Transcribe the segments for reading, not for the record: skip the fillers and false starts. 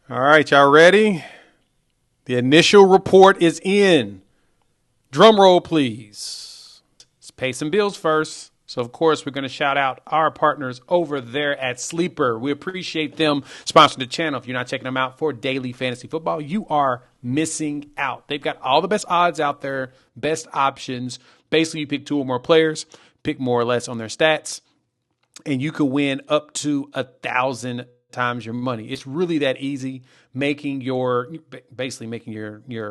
All right, y'all ready? The initial report is in. Drum roll, please. Let's pay some bills first. So, of course, we're going to shout out our partners over there at Sleeper. We appreciate them sponsoring the channel. If you're not checking them out for daily fantasy football, you are missing out. They've got all the best odds out there, best options. Basically, you pick 2 or more players, pick more or less on their stats, and you could win up to 1,000 times your money. It's really that easy, making your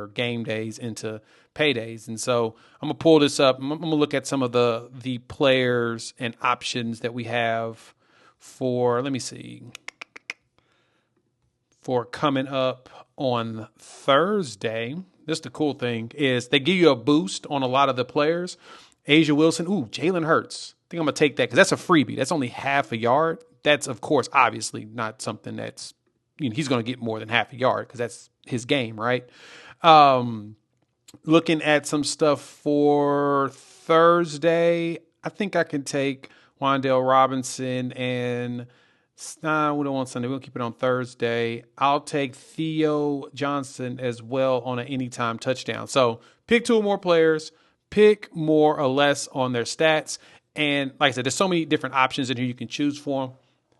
game days into paydays. And so I'm gonna pull this up. I'm gonna look at some of the players and options that we have for, let me see, for coming up on Thursday. This is the cool thing, is they give you a boost on a lot of the players. Asia Wilson, Jalen Hurts. I think I'm going to take that because that's a freebie. That's only half a yard. That's, of course, obviously not something that's, he's going to get more than half a yard because that's his game, right? Looking at some stuff for Thursday, I think I can take Wan'Dale Robinson and we don't want Sunday. We'll keep it on Thursday. I'll take Theo Johnson as well on an anytime touchdown. So pick 2 or more players, pick more or less on their stats. And like I said, there's so many different options in here you can choose from.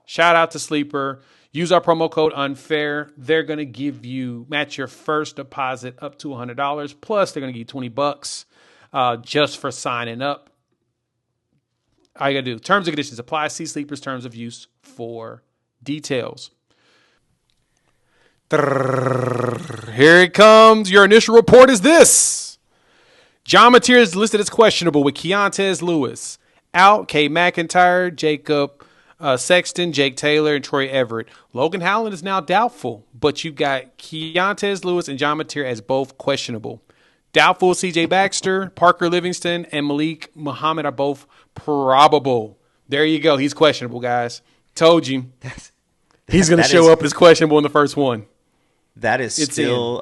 Shout out to Sleeper. Use our promo code UNFAIR. They're going to match your first deposit up to $100. Plus, they're going to give you $20 just for signing up. All you got to do, terms and conditions apply. See Sleeper's terms of use for details. Here it comes. Your initial report is this. John Mateer is listed as questionable with Keontez Lewis out, K. McIntyre, Jacob Sexton, Jake Taylor, and Troy Everett. Logan Howland is now doubtful, but you've got Keontez Lewis and John Mateer as both questionable. Doubtful, C.J. Baxter, Parker Livingston, and Malik Muhammad are both probable. There you go. He's questionable, guys. Told you. He's going to show up as questionable in the first one. That is still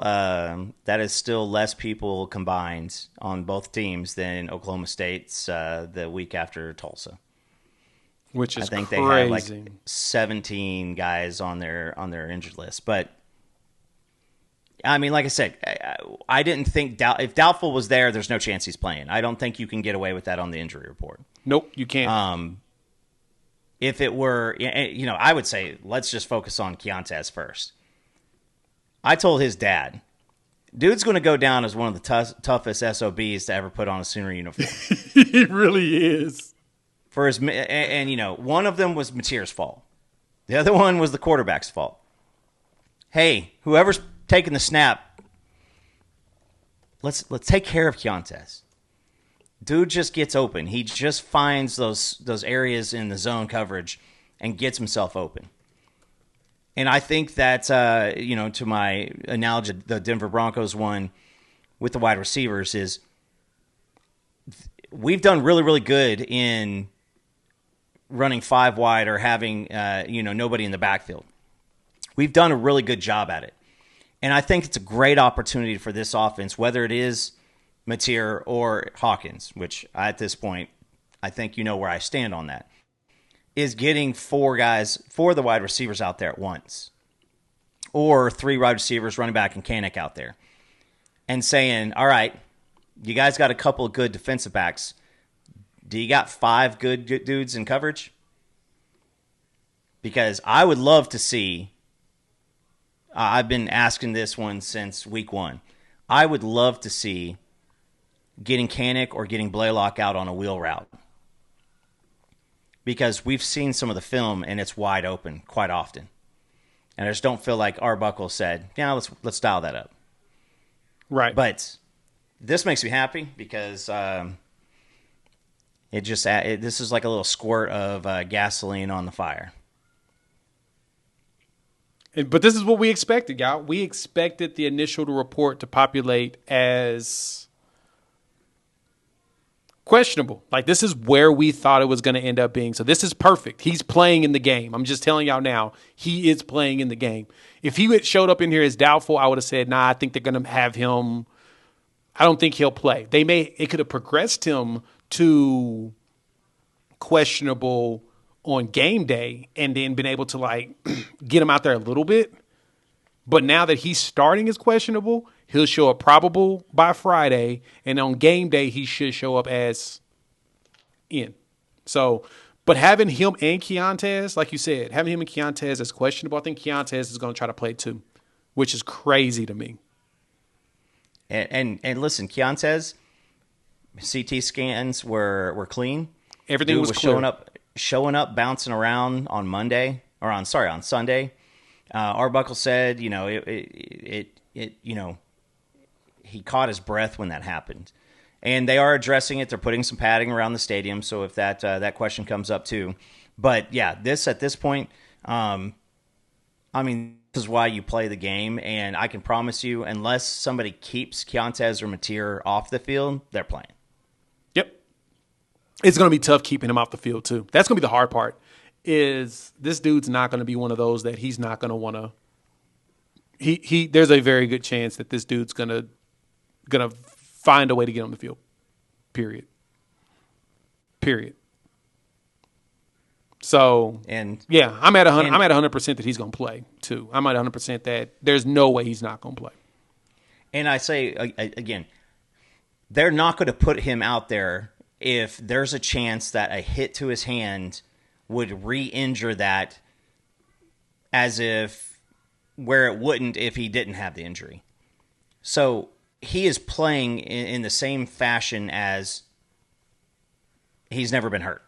less people combined on both teams than Oklahoma State's the week after Tulsa, which is I think crazy. They had like 17 guys on their injured list. But I mean, like I said, I didn't think if doubtful was there, there's no chance he's playing. I don't think you can get away with that on the injury report. Nope, you can't. If it were, I would say let's just focus on Keontez first. I told his dad, dude's going to go down as one of the toughest SOBs to ever put on a Sooner uniform. He really is. For his and one of them was Mateer's fault. The other one was the quarterback's fault. Hey, whoever's taking the snap, let's take care of Keontez. Dude just gets open. He just finds those areas in the zone coverage and gets himself open. And I think that, to my analogy, the Denver Broncos one with the wide receivers is we've done really, really good in running 5 wide or having, nobody in the backfield. We've done a really good job at it. And I think it's a great opportunity for this offense, whether it is Mateer or Hawkins, which at this point, I think you know where I stand on that, is getting 4 the wide receivers out there at once, or 3 wide receivers, running back, and Kanek out there, and saying, all right, you guys got a couple of good defensive backs. Do you got 5 good dudes in coverage? Because I would love to see, I've been asking this one since week 1, I would love to see getting Kanek or getting Blaylock out on a wheel route. Because we've seen some of the film and it's wide open quite often. And I just don't feel like Arbuckle said, let's dial that up. Right. But this makes me happy because this is like a little squirt of gasoline on the fire. But this is what we expected, y'all. We expected the initial report to populate as questionable. Like, this is where we thought it was going to end up being. So this is perfect. He's playing in the game. I'm just telling y'all now, he is playing in the game. If he had showed up in here as doubtful, I would have said, I think they're going to have him. I don't think he'll play. It could have progressed him to questionable on game day and then been able to get him out there a little bit. But now that he's starting as questionable, he'll show up probable by Friday, and on game day he should show up as in. So, but having him and Keontez, like you said, having him and Keontez as questionable, I think Keontez is going to try to play too, which is crazy to me. And listen, Keontez, CT scans were clean. Everything was clear. showing up, bouncing around on on Sunday. Arbuckle said, you know, he caught his breath when that happened, and they are addressing it. They're putting some padding around the stadium, so if that question comes up too. But yeah, at this point, I mean, this is why you play the game, and I can promise you, unless somebody keeps Keontez or Mateer off the field, they're playing. Yep. It's going to be tough keeping him off the field, too. That's going to be the hard part, is this dude's not going to be one of those that he's not going to want to – there's a very good chance that this dude's going to find a way to get on the field, period. So, yeah, I'm at 100% that he's going to play, too. I'm at 100% that there's no way he's not going to play. And I say, again, they're not going to put him out there if there's a chance that a hit to his hand would re-injure that as if where it wouldn't if he didn't have the injury. So he is playing in the same fashion as he's never been hurt.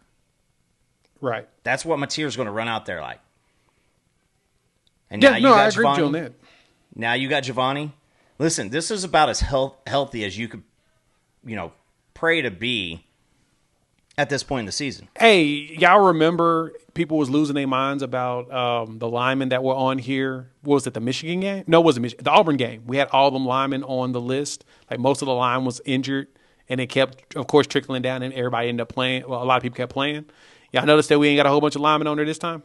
Right. That's what Mateer's going to run out there like. And yeah, I agree with you on that. Now you got Giovanni. Listen, this is about as healthy as you could, pray to be at this point in the season. Hey, y'all remember people was losing their minds about the linemen that were on here? What was it, the Michigan game? No, it wasn't the Auburn game. We had all them linemen on the list. Like most of the line was injured, and it kept, of course, trickling down, and everybody ended up playing. Well, a lot of people kept playing. Y'all noticed that we ain't got a whole bunch of linemen on there this time?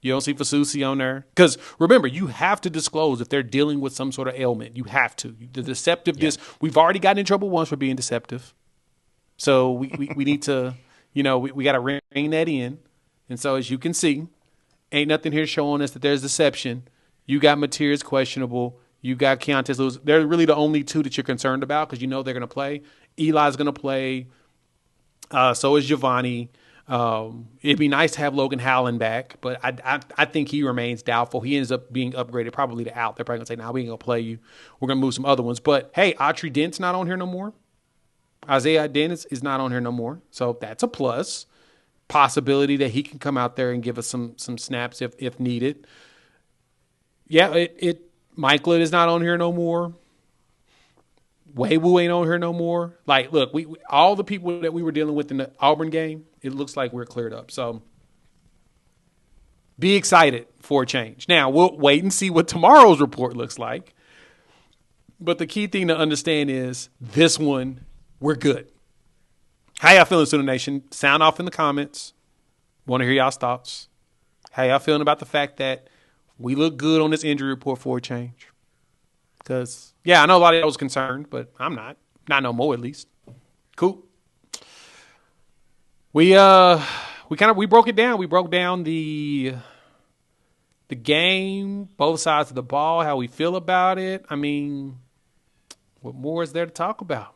You don't see Fasusi on there. Because remember, you have to disclose if they're dealing with some sort of ailment. You have to. The deceptiveness, we've already gotten in trouble once for being deceptive. So we need to, we got to ring that in. And so as you can see, ain't nothing here showing us that there's deception. You got Mateer's questionable. You got Keontez Lewis. They're really the only two that you're concerned about because you know they're going to play. Eli's going to play. So is Giovanni. It'd be nice to have Logan Howland back, but I think he remains doubtful. He ends up being upgraded probably to out. They're probably going to say, nah, we ain't going to play you. We're going to move some other ones. But, hey, Autry Dent's not on here no more. Isaiah Dennis is not on here no more. So that's a plus. Possibility that he can come out there and give us some snaps if needed. Yeah, Mike Litt is not on here no more. Weiwu ain't on here no more. Like, look, we all the people that we were dealing with in the Auburn game, it looks like we're cleared up. So be excited for a change. Now, we'll wait and see what tomorrow's report looks like. But the key thing to understand is this one, we're good. How y'all feeling, Sooner Nation? Sound off in the comments. Want to hear y'all's thoughts. How y'all feeling about the fact that we look good on this injury report for a change? Because, yeah, I know a lot of y'all was concerned, but I'm not. Not no more, at least. Cool. We broke it down. We broke down the game, both sides of the ball, how we feel about it. I mean, what more is there to talk about?